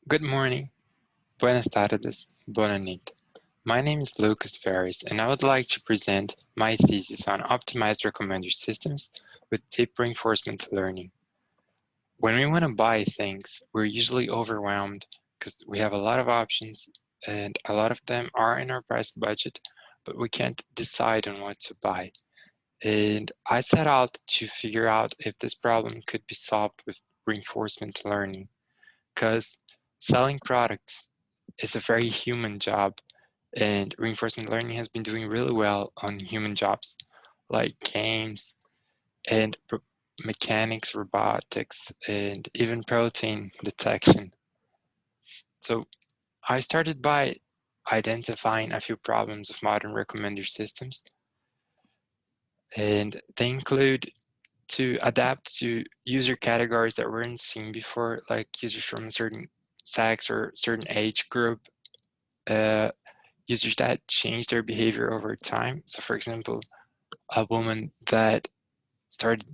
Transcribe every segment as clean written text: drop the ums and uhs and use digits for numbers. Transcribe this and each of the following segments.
Good morning, buenas tardes, bona nit. My name is Lucas Ferris, and I would like to present my thesis on optimized recommender systems with deep reinforcement learning. When we want to buy things, we're usually overwhelmed because we have a lot of options and a lot of them are in our price budget, but we can't decide on what to buy. And I set out to figure out if this problem could be solved with reinforcement learning, because selling products is a very human job, and reinforcement learning has been doing really well on human jobs like games and mechanics, robotics, and even protein detection. So I started by identifying a few problems of modern recommender systems, and they include to adapt to user categories that weren't seen before, like users from a certain sex or certain age group, uh, users that change their behavior over time. So for example, a woman that started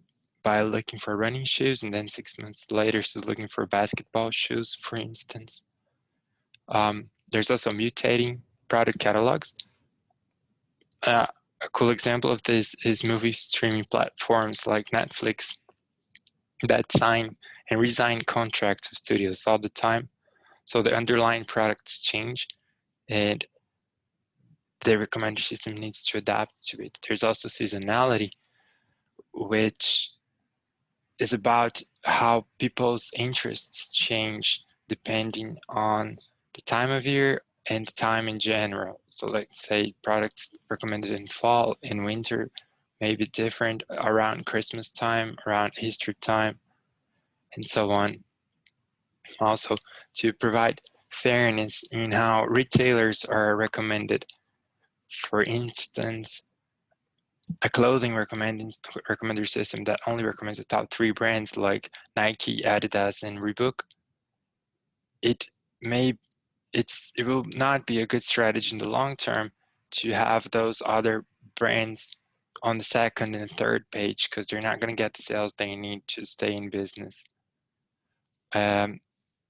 by looking for running shoes and then 6 months later she's looking for basketball shoes, for instance. There's also mutating product catalogs. A cool example of this is movie streaming platforms like Netflix that sign and resign contracts with studios all the time. So the underlying products change and the recommender system needs to adapt to it. There's also seasonality, which is about how people's interests change depending on the time of year and time in general. So let's say products recommended in fall and winter may be different around Christmas time, around Easter time, and so on. Also, to provide fairness in how retailers are recommended. For instance, a clothing recommender system that only recommends the top 3 brands like Nike, Adidas, and Reebok, it may it will not be a good strategy in the long term to have those other brands on the second and third page because they're not going to get the sales they need to stay in business.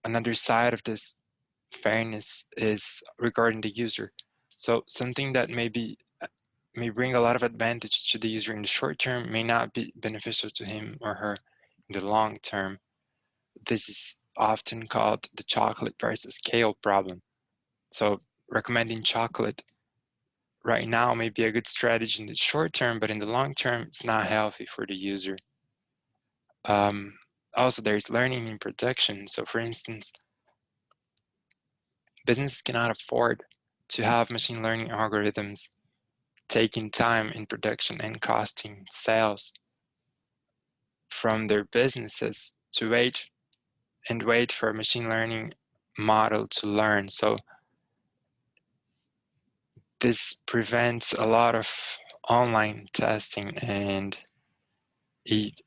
Another side of this fairness is regarding the user. So something that may bring a lot of advantage to the user in the short term may not be beneficial to him or her in the long term. This is often called the chocolate versus kale problem. So recommending chocolate right now may be a good strategy in the short term, but in the long term, it's not healthy for the user. Also, there's learning in production. So for instance, businesses cannot afford to have machine learning algorithms taking time in production and costing sales from their businesses to wait for a machine learning model to learn. So this prevents a lot of online testing, and it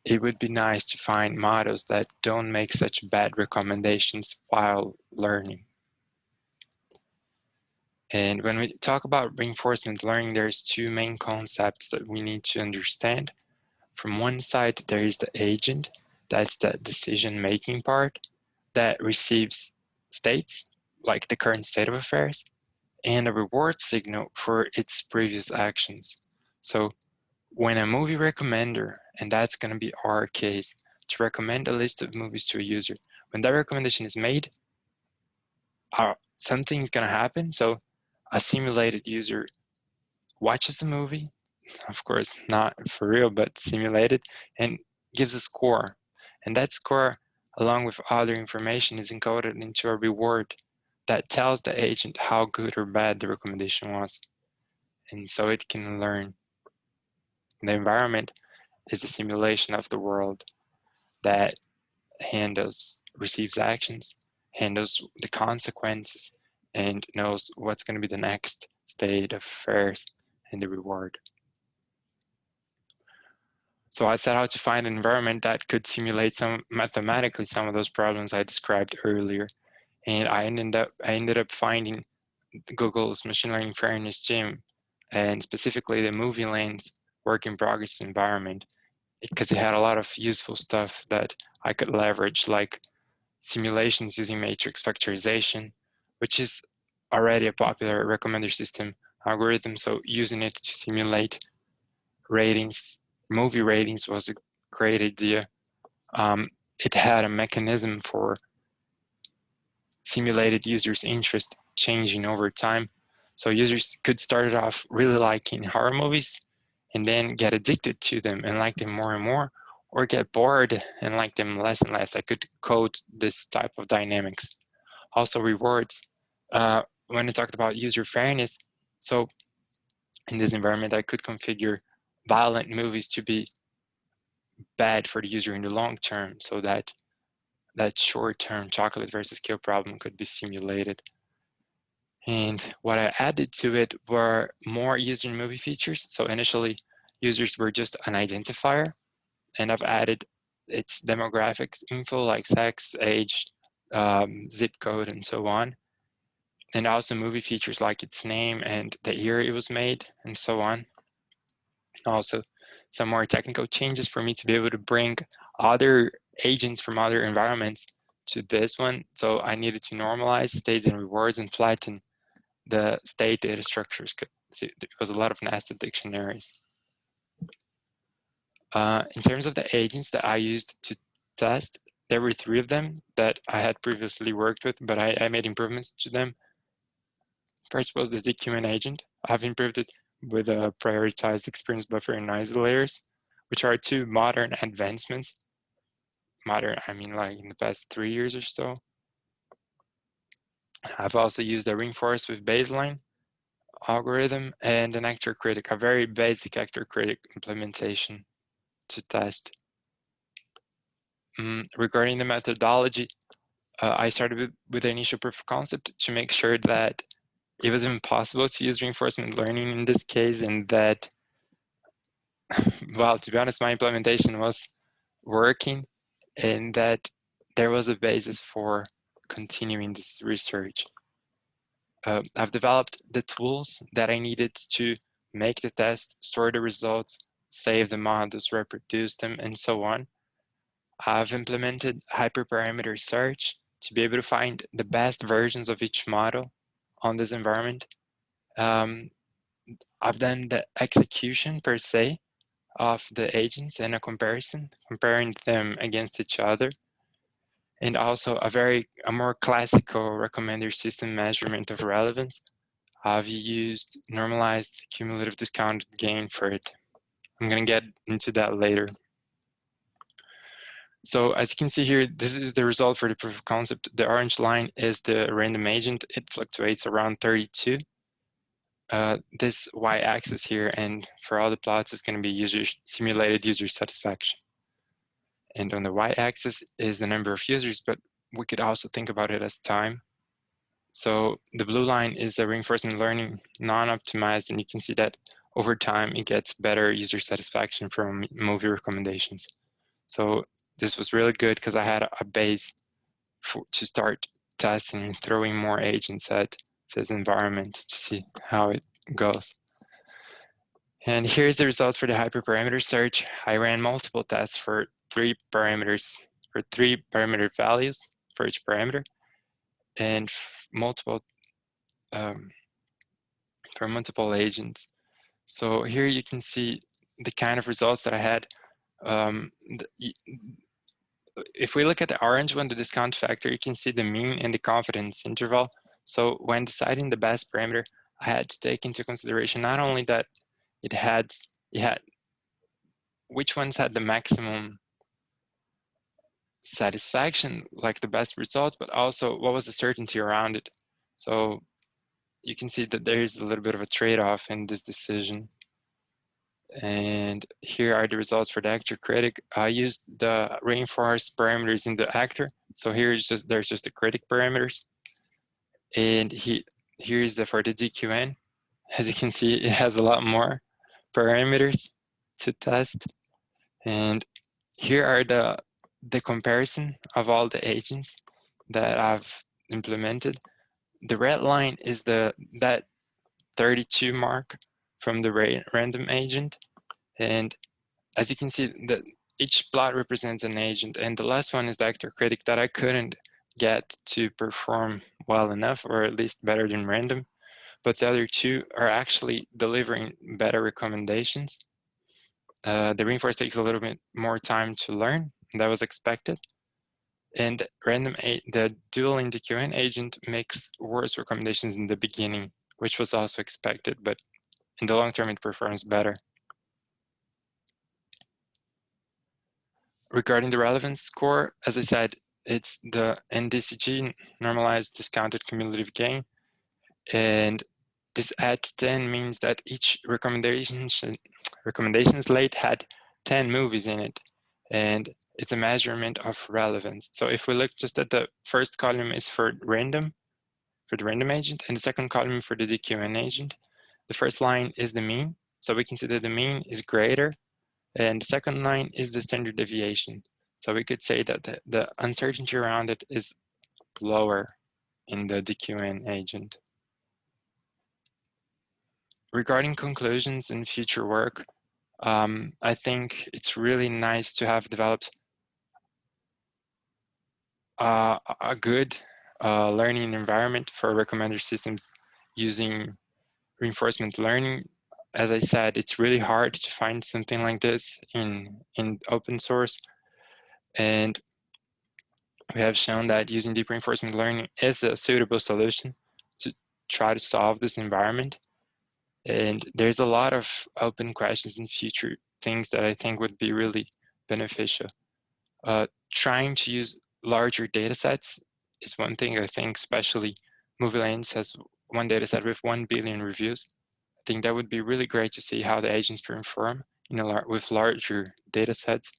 it would be nice to find models that don't make such bad recommendations while learning. And when we talk about reinforcement learning, there's two main concepts that we need to understand. From one side, there is the agent, that's the decision-making part that receives states, like the current state of affairs, and a reward signal for its previous actions. So when a movie recommender, and that's going to be our case, to recommend a list of movies to a user, when that recommendation is made, something's going to happen. So a simulated user watches the movie, of course, not for real, but simulated, and gives a score. And that score, along with other information, is encoded into a reward that tells the agent how good or bad the recommendation was. And so it can learn. The environment is a simulation of the world that receives actions, handles the consequences, and knows what's going to be the next state of affairs and the reward. So I set out to find an environment that could simulate mathematically some of those problems I described earlier. And I ended up finding Google's machine learning fairness gym, and specifically the movie lens work in progress environment, because it had a lot of useful stuff that I could leverage, like simulations using matrix factorization, which is already a popular recommender system algorithm. So using it to simulate ratings, movie ratings, was a great idea. It had a mechanism for simulated users' interest changing over time. So users could start it off really liking horror movies and then get addicted to them and like them more and more, or get bored and like them less and less. I could code this type of dynamics. Also rewards. When I talked about user fairness, so in this environment, I could configure violent movies to be bad for the user in the long term, so that that short-term chocolate versus kill problem could be simulated. And what I added to it were more user movie features. So initially, users were just an identifier, and I've added its demographic info like sex, age, zip code, and so on. And also movie features like its name and the year it was made, and so on. Also, some more technical changes for me to be able to bring other agents from other environments to this one. So I needed to normalize states and rewards and flatten the state data structures. There was a lot of nested dictionaries. In terms of the agents that I used to test, there were 3 of them that I had previously worked with, but I made improvements to them. First was the ZQN agent. I've improved it with a prioritized experience buffer and noisy layers, which are 2 modern advancements. Modern, I mean like in the past 3 years or so. I've also used a reinforce with baseline algorithm and an actor critic, a very basic actor critic implementation to test. Regarding the methodology, I started with the initial proof of concept to make sure that it was impossible to use reinforcement learning in this case, and that, well, to be honest, my implementation was working, and that there was a basis for continuing this research. I've developed the tools that I needed to make the test, store the results, save the models, reproduce them, and so on. I've implemented hyperparameter search to be able to find the best versions of each model on this environment. I've done the execution per se of the agents and a comparison, comparing them against each other. And also a more classical recommender system measurement of relevance. I've used normalized cumulative discounted gain for it. I'm gonna get into that later. So as you can see here, this is the result for the proof of concept. The orange line is the random agent. It fluctuates around 32. This y-axis here, and for all the plots, is going to be simulated user satisfaction. And on the y-axis is the number of users, but we could also think about it as time. So the blue line is the reinforcement learning non-optimized, and you can see that over time it gets better user satisfaction from movie recommendations. So this was really good because I had a base to start testing and throwing more agents at this environment to see how it goes. And here's the results for the hyperparameter search. I ran multiple tests for 3 parameters, or 3 parameter values for each parameter, and multiple for multiple agents. So here you can see the kind of results that I had. If we look at the orange one, the discount factor, you can see the mean and the confidence interval. So when deciding the best parameter, I had to take into consideration not only that it had which ones had the maximum satisfaction, like the best results, but also what was the certainty around it. So you can see that there's a little bit of a trade-off in this decision. And here are the results for the actor critic. I used the reinforced parameters in the actor. So there's just the critic parameters. And here's for the ZQN. As you can see, it has a lot more parameters to test. And here are the comparison of all the agents that I've implemented. The red line is that 32 mark from the random agent. And as you can see, each plot represents an agent. And the last one is the actor critic that I couldn't get to perform well enough, or at least better than random, but the other two are actually delivering better recommendations. The reinforce takes a little bit more time to learn, and that was expected. And the dual in DQN agent makes worse recommendations in the beginning, which was also expected, but in the long term, it performs better. Regarding the relevance score, as I said, it's the NDCG, normalized discounted cumulative gain. And this at 10 means that each recommendation slate had 10 movies in it. And it's a measurement of relevance. So if we look just at the first column is for the random agent, and the second column for the DQN agent, the first line is the mean. So we can see that the mean is greater, and the second line is the standard deviation. So we could say that the uncertainty around it is lower in the DQN agent. Regarding conclusions and future work, I think it's really nice to have developed a good learning environment for recommender systems using reinforcement learning. As I said, it's really hard to find something like this in open source. And we have shown that using deep reinforcement learning is a suitable solution to try to solve this environment. And there's a lot of open questions and future things that I think would be really beneficial. Trying to use larger data sets is one thing. I think especially MovieLens has one data set with 1 billion reviews. I think that would be really great to see how the agents perform with larger data sets.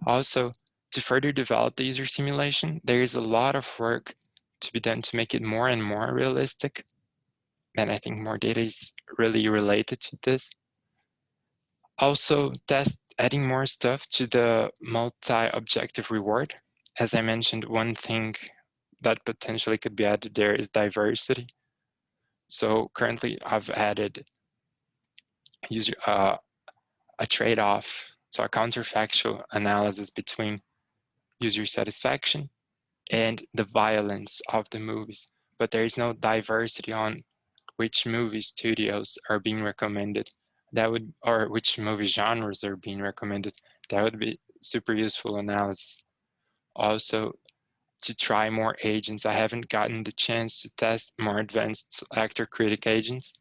Also, to further develop the user simulation, there is a lot of work to be done to make it more and more realistic. And I think more data is really related to this. Also, adding more stuff to the multi-objective reward. As I mentioned, one thing that potentially could be added there is diversity. So currently I've added a trade-off, so a counterfactual analysis between user satisfaction and the violence of the movies. But there is no diversity on which movie studios are being recommended. Or which movie genres are being recommended. That would be super useful analysis. Also, to try more agents. I haven't gotten the chance to test more advanced actor critic agents.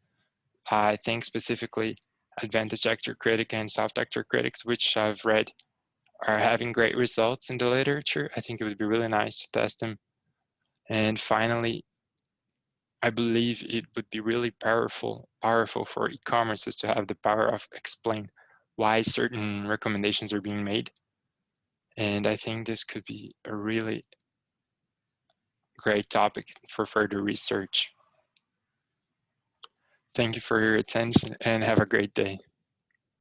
I think specifically Advantage Actor Critic and Soft Actor Critics, which I've read, are having great results in the literature. I think it would be really nice to test them. And finally, I believe it would be really powerful for e-commerces to have the power of explain why certain recommendations are being made. And I think this could be a really great topic for further research. Thank you for your attention and have a great day.